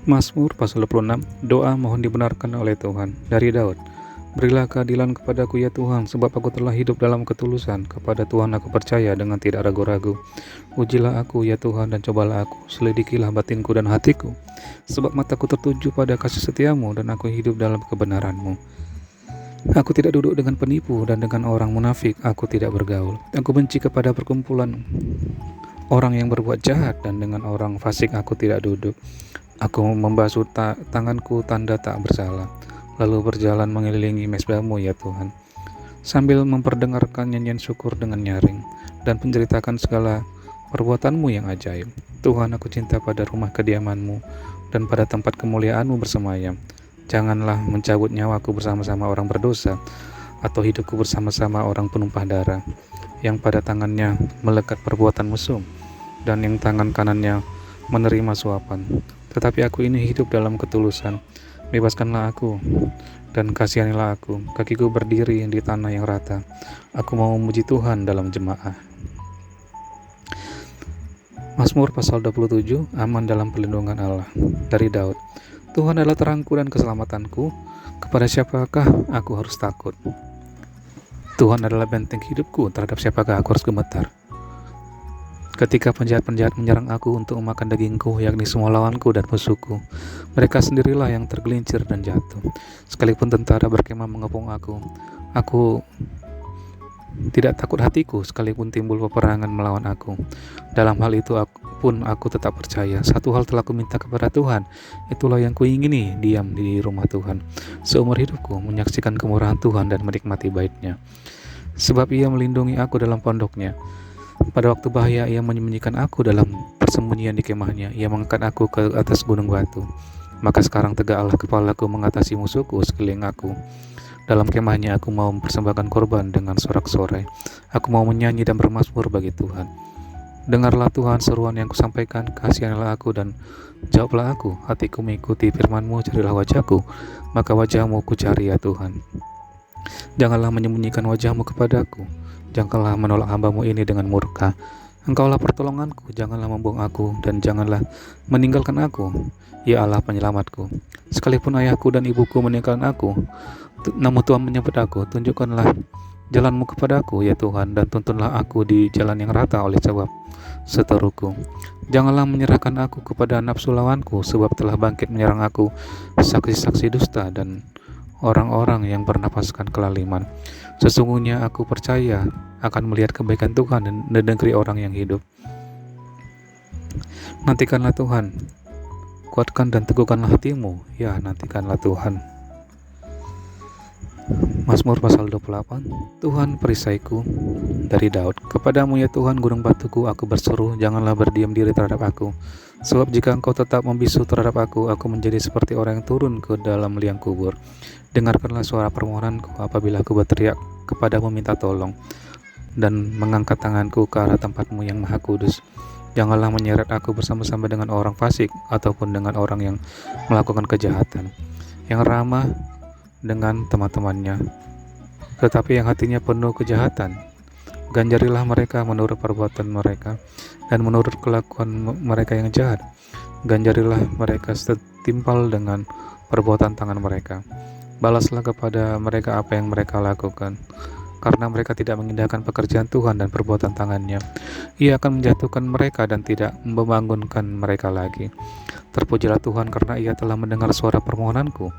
Mazmur pasal 26, doa mohon dibenarkan oleh Tuhan, dari Daud. Berilah keadilan kepadaku ya Tuhan, sebab aku telah hidup dalam ketulusan. Kepada Tuhan aku percaya dengan tidak ragu-ragu. Ujilah aku ya Tuhan dan cobalah aku, selidikilah batinku dan hatiku. Sebab mataku tertuju pada kasih setiamu dan aku hidup dalam kebenaranmu. Aku tidak duduk dengan penipu dan dengan orang munafik aku tidak bergaul. Aku benci kepada perkumpulan orang yang berbuat jahat dan dengan orang fasik aku tidak duduk. Aku membasuh tanganku tanda tak bersalah, lalu berjalan mengelilingi mezbahmu ya Tuhan, sambil memperdengarkan nyanyian syukur dengan nyaring, dan menceritakan segala perbuatanmu yang ajaib. Tuhan, aku cinta pada rumah kediamanmu, dan pada tempat kemuliaanmu bersemayam. Janganlah mencabut nyawaku bersama-sama orang berdosa, atau hidupku bersama-sama orang penumpah darah, yang pada tangannya melekat perbuatan mesum, dan yang tangan kanannya menerima suapan. Tetapi aku ini hidup dalam ketulusan. Bebaskanlah aku dan kasihanilah aku. Kakiku berdiri di tanah yang rata. Aku mau memuji Tuhan dalam jemaah. Mazmur pasal 27, aman dalam perlindungan Allah, dari Daud. Tuhan adalah terangku dan keselamatanku. Kepada siapakah aku harus takut? Tuhan adalah benteng hidupku, terhadap siapakah aku harus gemetar? Ketika penjahat-penjahat menyerang aku untuk memakan dagingku, yakni semua lawanku dan musuhku, mereka sendirilah yang tergelincir dan jatuh. Sekalipun tentara berkemah mengepung aku tidak takut hatiku, sekalipun timbul peperangan melawan aku. Dalam hal itu aku tetap percaya. Satu hal telah kuminta kepada Tuhan, itulah yang kuingini, diam di rumah Tuhan seumur hidupku, menyaksikan kemurahan Tuhan dan menikmati bait-Nya. Sebab Ia melindungi aku dalam pondok-Nya. Pada waktu bahaya Ia menyembunyikan aku dalam persembunyian di kemahnya. Ia mengangkat aku ke atas gunung batu. Maka sekarang tegaklah kepalaku mengatasi musuhku sekeliling aku. Dalam kemahnya aku mau mempersembahkan korban dengan sorak-sorai. Aku mau menyanyi dan bermazmur bagi Tuhan. Dengarlah Tuhan seruan yang kusampaikan, kasihanilah aku dan jawablah aku. Hatiku mengikuti firman-Mu, carilah wajah-Ku, maka wajah-Mu ku cari ya Tuhan. Janganlah menyembunyikan wajah-Mu kepadaku. Janganlah menolak hamba-Mu ini dengan murka. Engkaulah pertolonganku, janganlah membuang aku, dan janganlah meninggalkan aku, ya Allah penyelamatku. Sekalipun ayahku dan ibuku meninggalkan aku, namun Tuhan menyebut aku. Tunjukkanlah jalan-Mu kepadaku, ya Tuhan, dan tuntunlah aku di jalan yang rata oleh sebab seteruku. Janganlah menyerahkan aku kepada nafsu lawanku, sebab telah bangkit menyerang aku saksi-saksi dusta dan orang-orang yang bernapaskan kelaliman. Sesungguhnya aku percaya akan melihat kebaikan Tuhan di negeri orang yang hidup. Nantikanlah Tuhan, kuatkan dan teguhkanlah hatimu, ya nantikanlah Tuhan. Mazmur pasal 28, Tuhan perisaiku, dari Daud. Kepadamu ya Tuhan gunung batuku, aku berseru, janganlah berdiam diri terhadap aku. Sebab jika Engkau tetap membisu terhadap aku menjadi seperti orang yang turun ke dalam liang kubur. Dengarkanlah suara permohonanku apabila aku berteriak kepadamu minta tolong, dan mengangkat tanganku ke arah tempat-Mu yang maha kudus. Janganlah menyeret aku bersama-sama dengan orang fasik, ataupun dengan orang yang melakukan kejahatan, yang ramah dengan teman-temannya, tetapi yang hatinya penuh kejahatan. Ganjarilah mereka menurut perbuatan mereka, dan menurut kelakuan mereka yang jahat. Ganjarilah mereka setimpal dengan perbuatan tangan mereka. Balaslah kepada mereka apa yang mereka lakukan, karena mereka tidak mengindahkan pekerjaan Tuhan dan perbuatan tangannya. Ia akan menjatuhkan mereka dan tidak membangunkan mereka lagi. Terpujilah Tuhan karena Ia telah mendengar suara permohonanku.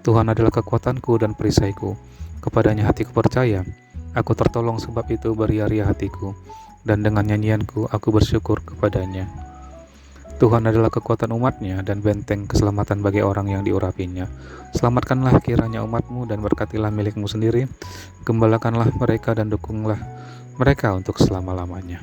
Tuhan adalah kekuatanku dan perisaiku. Kepadanya hatiku percaya. Aku tertolong, sebab itu beria-ria hatiku, dan dengan nyanyianku aku bersyukur kepadanya. Tuhan adalah kekuatan umat-Nya dan benteng keselamatan bagi orang yang diurapinya. Selamatkanlah kiranya umat-Mu dan berkatilah milik-Mu sendiri. Gembalakanlah mereka dan dukunglah mereka untuk selama-lamanya.